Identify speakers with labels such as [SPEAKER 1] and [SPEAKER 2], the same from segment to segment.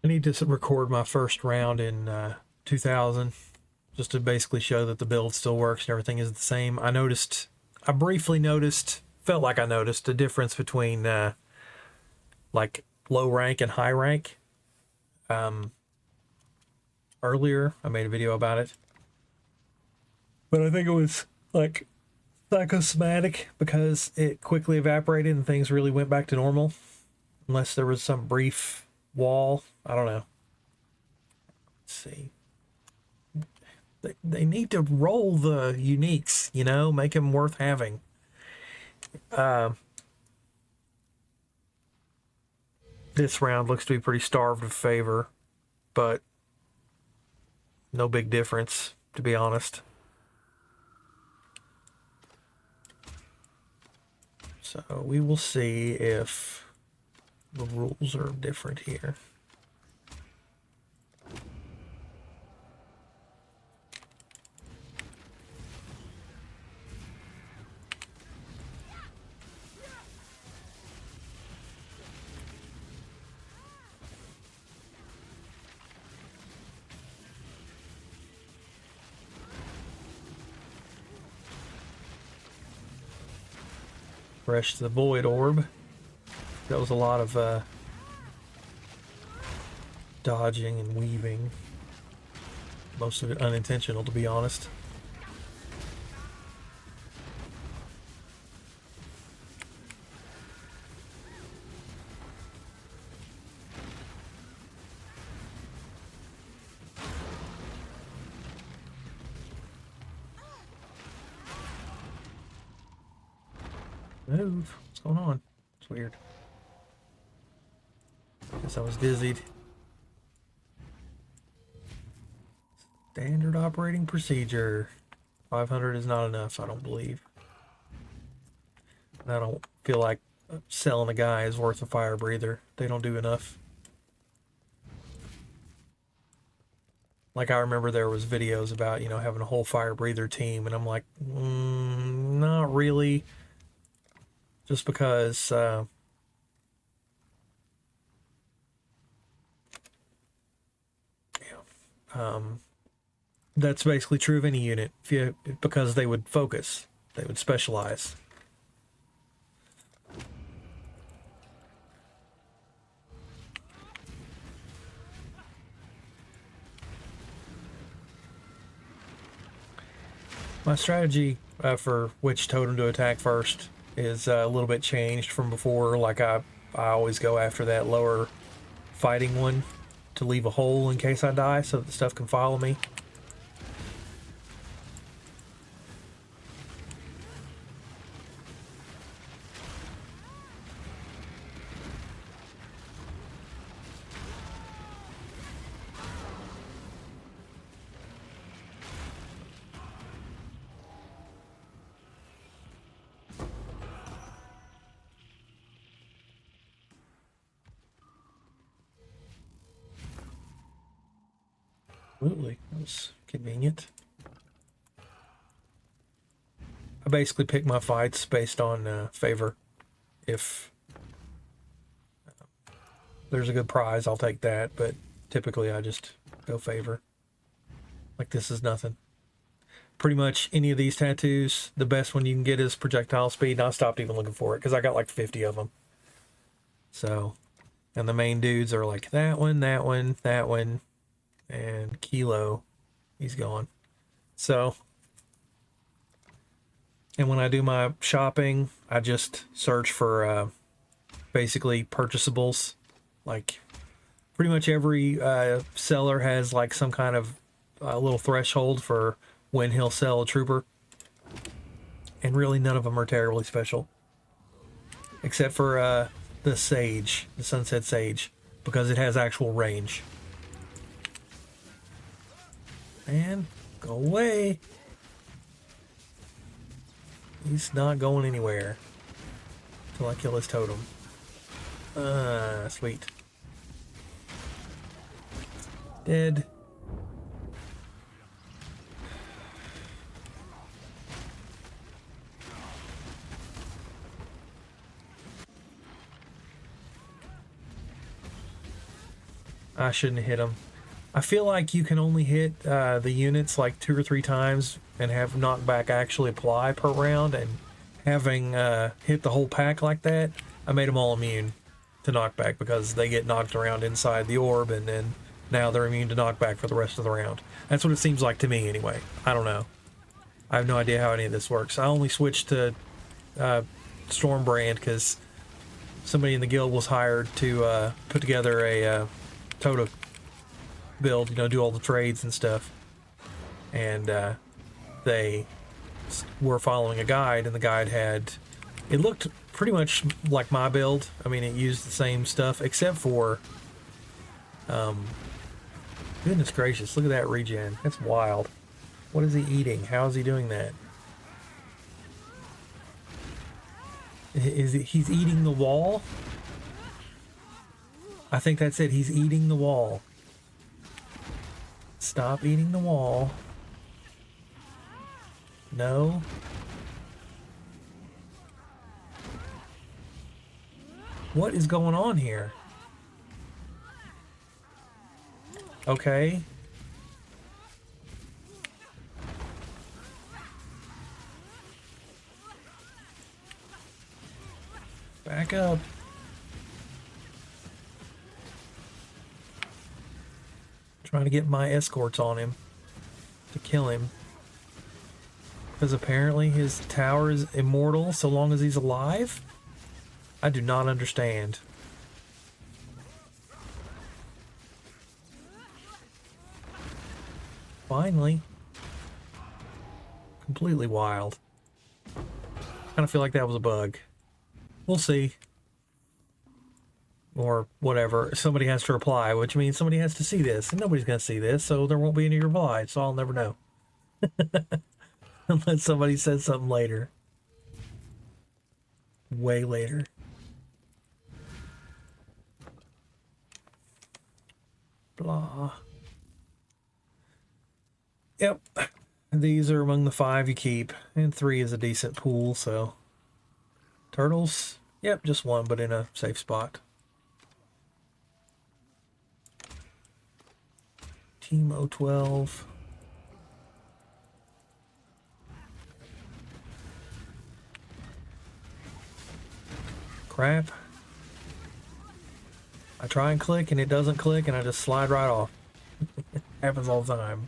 [SPEAKER 1] need to record my first round in 2000, just to basically show that the build still works and everything is the same. I briefly noticed, felt like I noticed a difference between like low rank and high rank. Earlier, I made a video about it, but I think it was like psychosomatic because it quickly evaporated and things really went back to normal, unless there was some brief wall. I don't know. Let's see. They need to roll the uniques, you know, make them worth having. This round looks to be pretty starved of favor, but no big difference, to be honest. So we will see if the rules are different here. Fresh the Void Orb. That was a lot of dodging and weaving. Most of it unintentional, to be honest. Move. What's going on? It's weird. Guess I was dizzied. Standard operating procedure. 500 is not enough, I don't believe. I don't feel like selling a guy is worth a fire breather. They don't do enough. Like, I remember there was videos about, you know, having a whole fire breather team, and I'm like, not really. Just because that's basically true of any unit. Because they would focus, they would specialize. My strategy for which totem to attack first is a little bit changed from before. Like, I always go after that lower fighting one to leave a hole in case I die so that the stuff can follow me. Absolutely, that was convenient. I basically pick my fights based on favor. If there's a good prize, I'll take that, but typically I just go favor. Like, this is nothing. Pretty much any of these tattoos, the best one you can get is projectile speed, and I stopped even looking for it because I got like 50 of them. So, and the main dudes are like that one, that one, that one, and Kilo, he's gone. So, and when I do my shopping, I just search for basically purchasables. Like, pretty much every seller has like some kind of little threshold for when he'll sell a trooper, and really none of them are terribly special, except for the Sage, the Sunset Sage, because it has actual range. And go away. He's not going anywhere until I kill his totem. Sweet. Dead. I shouldn't have hit him. I feel like you can only hit the units like 2 or 3 times and have knockback actually apply per round, and having hit the whole pack like that, I made them all immune to knockback because they get knocked around inside the orb, and then now they're immune to knockback for the rest of the round. That's what it seems like to me anyway. I don't know. I have no idea how any of this works. I only switched to Stormbrand because somebody in the guild was hired to put together a tota build, you know, do all the trades and stuff. And they were following a guide, and the guide had, it looked pretty much like my build. I mean, it used the same stuff except for goodness gracious, look at that regen. That's wild. What is he eating? How is he doing that? He's eating the wall? I think that's it. He's eating the wall. Stop eating the wall. No. What is going on here? Okay. Back up. Trying to get my escorts on him to kill him. Because apparently his tower is immortal so long as he's alive? I do not understand. Finally. Completely wild. Kind of feel like that was a bug. We'll see. Or whatever. Somebody has to reply, which means somebody has to see this. And nobody's going to see this, so there won't be any reply. So I'll never know. Unless somebody says something later. Way later. Blah. Yep. These are among the 5 you keep. And 3 is a decent pool, so. Turtles? Yep, just 1, but in a safe spot. Team 012. Crap. I try and click and it doesn't click and I just slide right off. Happens all the time.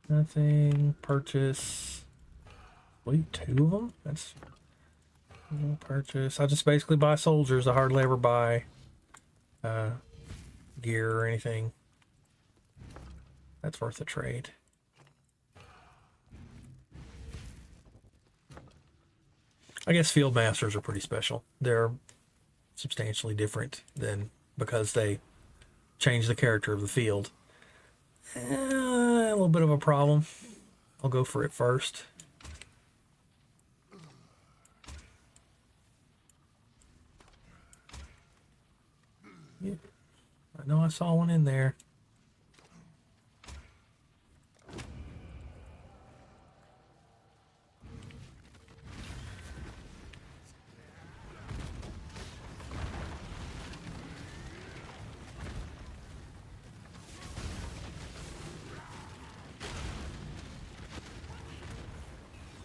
[SPEAKER 1] Nothing. Purchase. Wait, 2 of them? That's no purchase. I just basically buy soldiers. I hardly ever buy gear or anything. That's worth a trade. I guess field masters are pretty special. They're substantially different than, because they change the character of the field. A little bit of a problem. I'll go for it first. Yeah, I know I saw one in there.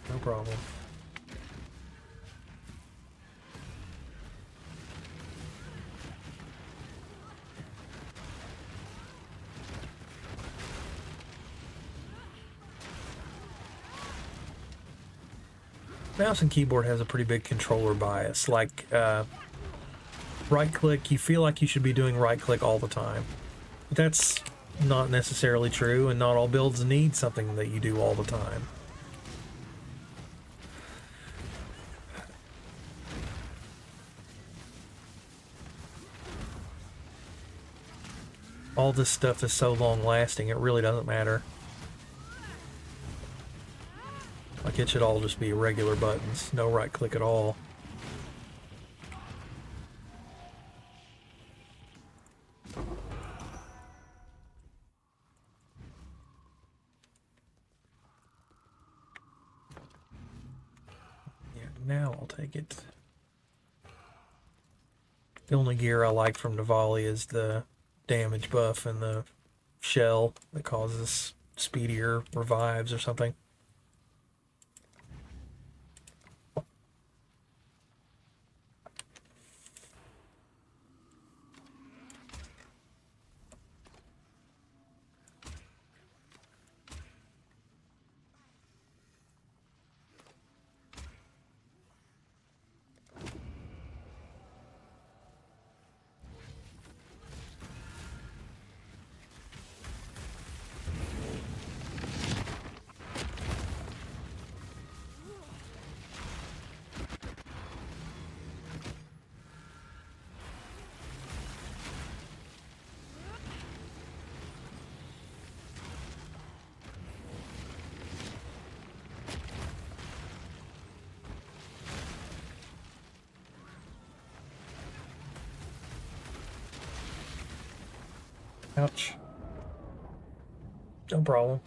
[SPEAKER 1] No problem. Mouse and keyboard has a pretty big controller bias. Like, right click, you feel like you should be doing right click all the time. But that's not necessarily true, and not all builds need something that you do all the time. All this stuff is so long lasting, it really doesn't matter. Like, it should all just be regular buttons, no right click at all. Yeah, now I'll take it. The only gear I like from Navali is the damage buff and the shell that causes speedier revives or something. Ouch. No problem.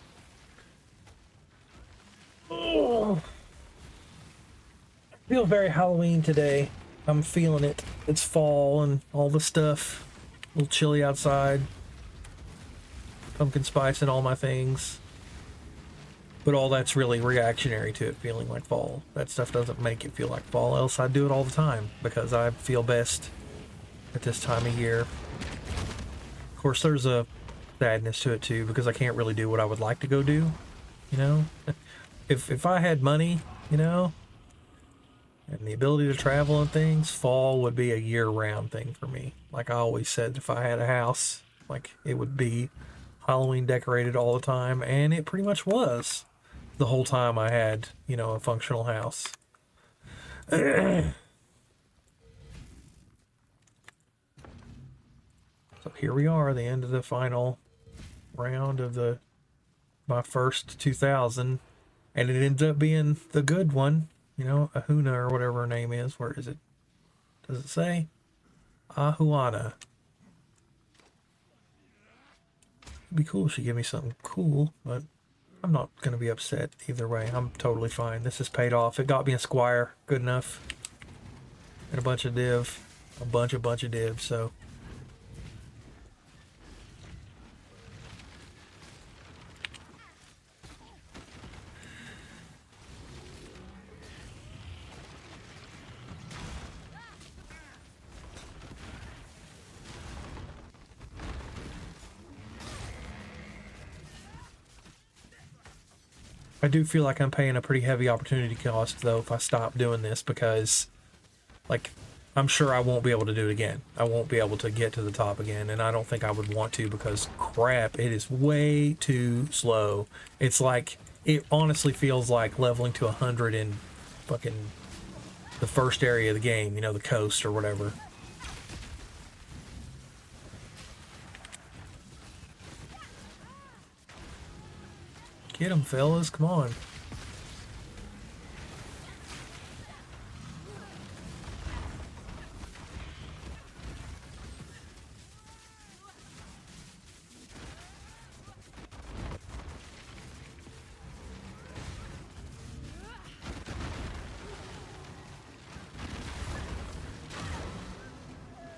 [SPEAKER 1] Oh, I feel very Halloween today. I'm feeling it. It's fall and all the stuff. A little chilly outside. Pumpkin spice and all my things. But all that's really reactionary to it feeling like fall. That stuff doesn't make it feel like fall, else I'd do it all the time because I feel best at this time of year. Of course, there's a sadness to it too because I can't really do what I would like to go do, you know? If I had money, you know, and the ability to travel and things, fall would be a year-round thing for me. Like I always said, if I had a house, like it would be Halloween decorated all the time, and it pretty much was the whole time I had, you know, a functional house. So here we are, the end of the final round of my first 2000, and it ended up being the good one, you know, Ahuna or whatever her name is. Where is it? Does it say? Ahuana. It'd be cool if she gave me something cool, but I'm not going to be upset either way. I'm totally fine. This has paid off. It got me a squire. Good enough. And a bunch of div. A bunch of div, so. I do feel like I'm paying a pretty heavy opportunity cost, though, if I stop doing this, because, like, I'm sure I won't be able to do it again. I won't be able to get to the top again, and I don't think I would want to because, crap, it is way too slow. It's like, it honestly feels like leveling to 100 in fucking the first area of the game, you know, the coast or whatever. Get 'em, fellas, come on.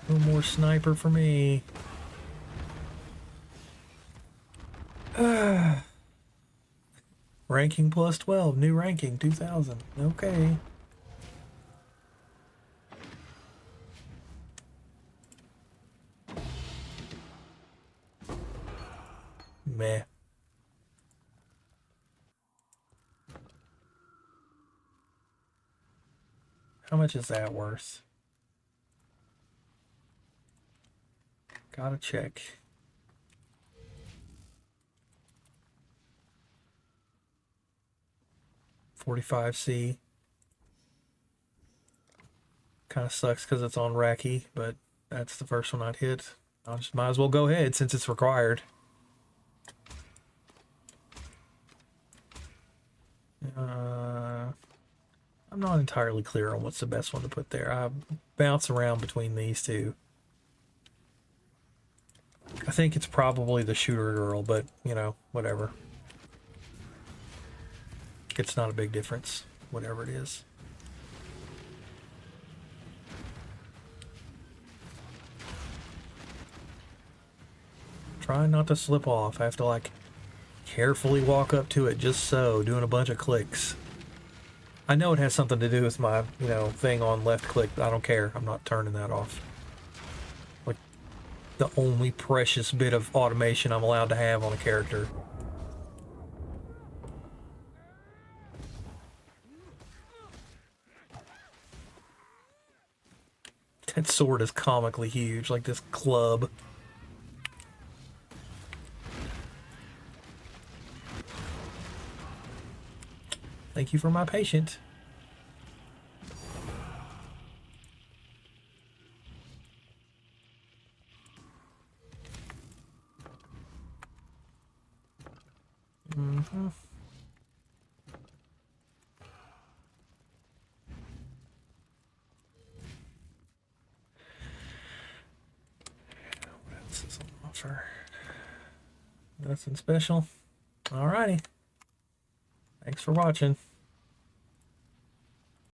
[SPEAKER 1] No more sniper for me. Ranking plus 12, new ranking, 2000. Okay. Meh. How much is that worth? Gotta check. 45C. Kind of sucks because it's on Racky, but that's the first one I'd hit. I just might as well go ahead since it's required. I'm not entirely clear on what's the best one to put there. I bounce around between these two. I think it's probably the shooter girl, but, you know, whatever. It's not a big difference, whatever it is. Trying not to slip off. I have to, like, carefully walk up to it just so, doing a bunch of clicks. I know it has something to do with my, you know, thing on left click. I don't care. I'm not turning that off. Like, the only precious bit of automation I'm allowed to have on a character. That sword is comically huge, like this club. Thank you for my patient. Mm-hmm. What else is on offer? Nothing special. Alrighty. Thanks for watching.